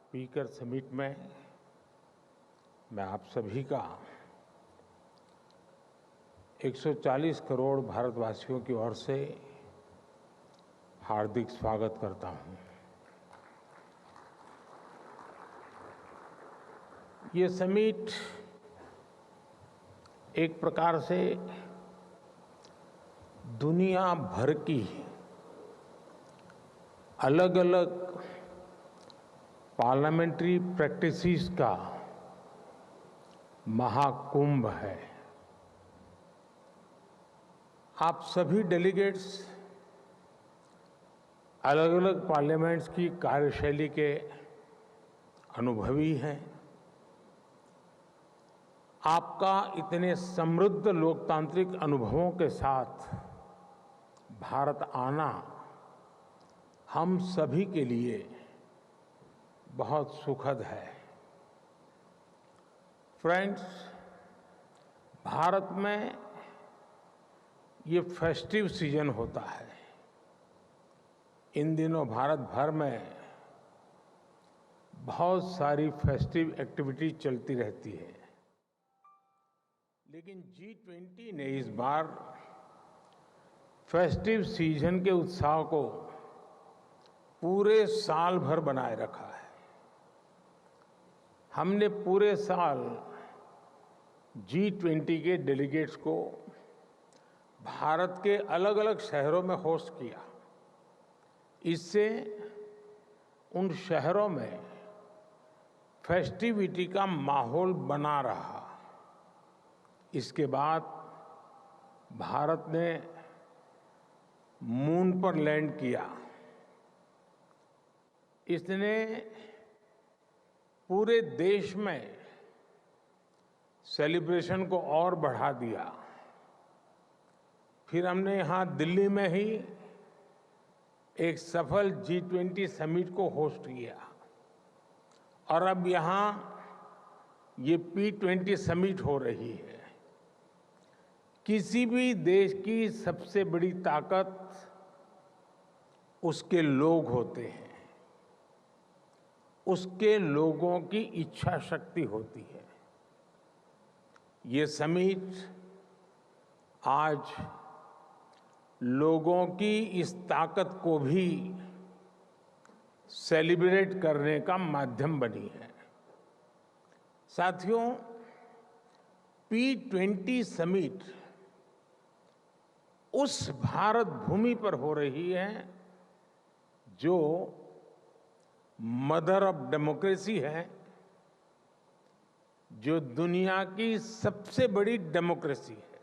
Speaker summit में मैं आप सभी का 140 करोड़ भारतवासियों की ओर से हार्दिक स्वागत करता हूं। ये समिट एक प्रकार से दुनिया भर की अलग अलग पार्लियामेंट्री प्रैक्टिसेस का महाकुंभ है। आप सभी डेलीगेट्स अलग अलग पार्लियामेंट्स की कार्यशैली के अनुभवी हैं। आपका इतने समृद्ध लोकतांत्रिक अनुभवों के साथ भारत आना हम सभी के लिए बहुत सुखद है। फ्रेंड्स, भारत में ये फेस्टिव सीजन होता है। इन दिनों भारत भर में बहुत सारी फेस्टिव एक्टिविटी चलती रहती है, लेकिन G20 ने इस बार फेस्टिव सीजन के उत्साह को पूरे साल भर बनाए रखा है। हमने पूरे साल G20 के डेलीगेट्स को भारत के अलग अलग शहरों में होस्ट किया। इससे उन शहरों में फेस्टिविटी का माहौल बना रहा। इसके बाद भारत ने मून पर लैंड किया। इसने पूरे देश में सेलिब्रेशन को और बढ़ा दिया। फिर हमने यहाँ दिल्ली में ही एक सफल G20 समिट को होस्ट किया और अब यहाँ ये P20 समिट हो रही है। किसी भी देश की सबसे बड़ी ताकत उसके लोग होते हैं, उसके लोगों की इच्छा शक्ति होती है। ये समिट आज लोगों की इस ताकत को भी सेलिब्रेट करने का माध्यम बनी है। साथियों, P20 समिट उस भारत भूमि पर हो रही है जो मदर ऑफ डेमोक्रेसी है, जो दुनिया की सबसे बड़ी डेमोक्रेसी है।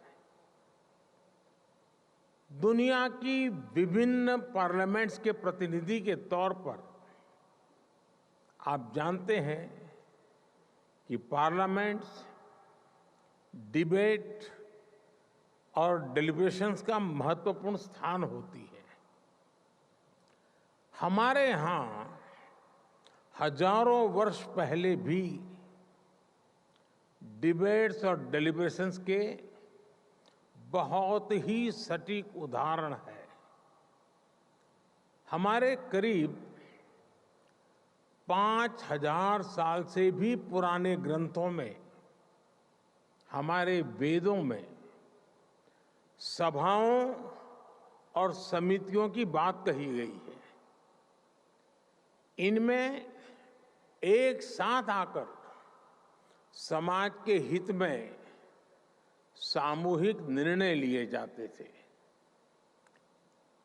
दुनिया की विभिन्न पार्लियामेंट्स के प्रतिनिधि के तौर पर आप जानते हैं कि पार्लियामेंट्स डिबेट और डेलिब्रेशंस का महत्वपूर्ण स्थान होती है। हमारे यहाँ हजारों वर्ष पहले भी डिबेट्स और डेलिब्रेशंस के बहुत ही सटीक उदाहरण है। हमारे करीब 5000 साल से भी पुराने ग्रंथों में, हमारे वेदों में सभाओं और समितियों की बात कही गई है। इनमें एक साथ आकर समाज के हित में सामूहिक निर्णय लिए जाते थे।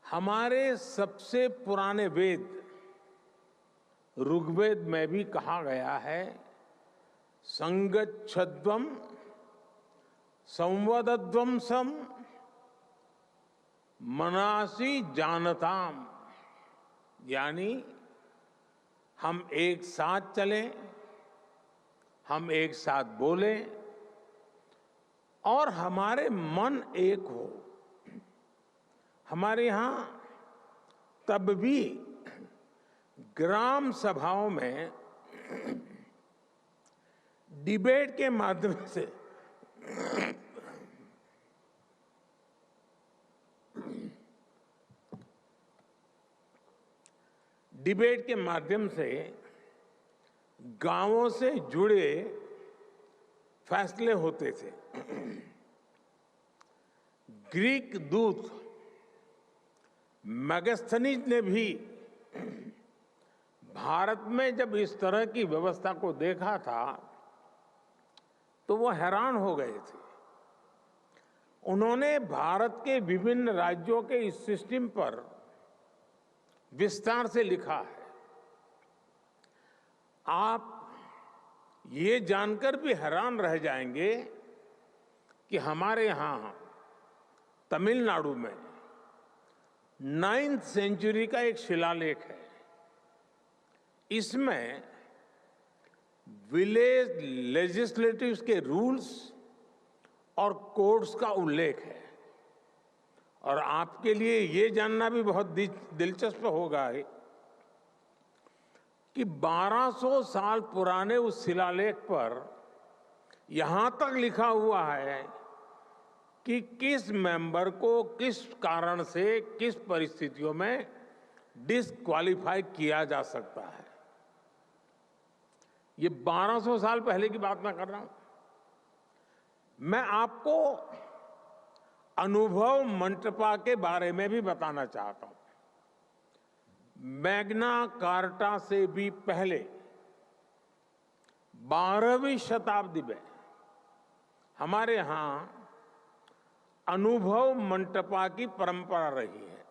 हमारे सबसे पुराने वेद ऋग्वेद में भी कहा गया है, संगच्छध्वम संवदध्वम सम मनासी जानताम, यानी हम एक साथ चलें, हम एक साथ बोलें और हमारे मन एक हो। हमारे यहाँ तब भी ग्राम सभाओं में डिबेट के माध्यम से गांवों से जुड़े फैसले होते थे। ग्रीक दूत मैगस्थनीज ने भी भारत में जब इस तरह की व्यवस्था को देखा था तो वो हैरान हो गए थे। उन्होंने भारत के विभिन्न राज्यों के इस सिस्टम पर विस्तार से लिखा है। आप ये जानकर भी हैरान रह जाएंगे कि हमारे यहां तमिलनाडु में 9th सेंचुरी का एक शिलालेख है। इसमें विलेज लेजिस्लेटिव्स के रूल्स और कोड्स का उल्लेख है। और आपके लिए ये जानना भी बहुत दिलचस्प होगा कि 1200 साल पुराने उस शिलालेख पर यहां तक लिखा हुआ है कि किस मेंबर को किस कारण से किस परिस्थितियों में डिस्क्वालीफाई किया जा सकता है। ये 1200 साल पहले की बात मैं कर रहा हूं। मैं आपको अनुभव मंटपा के बारे में भी बताना चाहता हूं। मैग्ना कार्टा से भी पहले 12वीं शताब्दी में हमारे यहां अनुभव मंटपा की परंपरा रही है।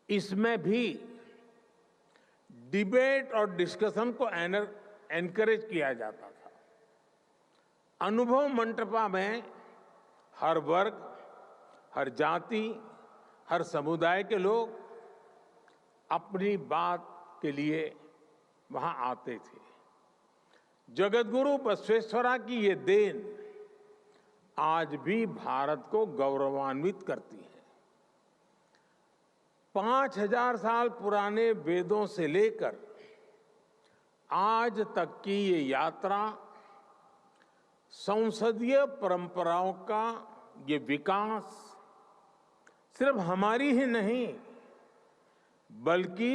इसमें भी डिबेट और डिस्कशन को एनकरेज किया जाता था। अनुभव मंटपा में हर वर्ग, हर जाति, हर समुदाय के लोग अपनी बात के लिए वहां आते थे। जगतगुरु बसवेश्वरा की ये देन आज भी भारत को गौरवान्वित करती है। 5000 साल पुराने वेदों से लेकर आज तक की ये यात्रा संसदीय परंपराओं का ये विकास सिर्फ हमारी ही नहीं बल्कि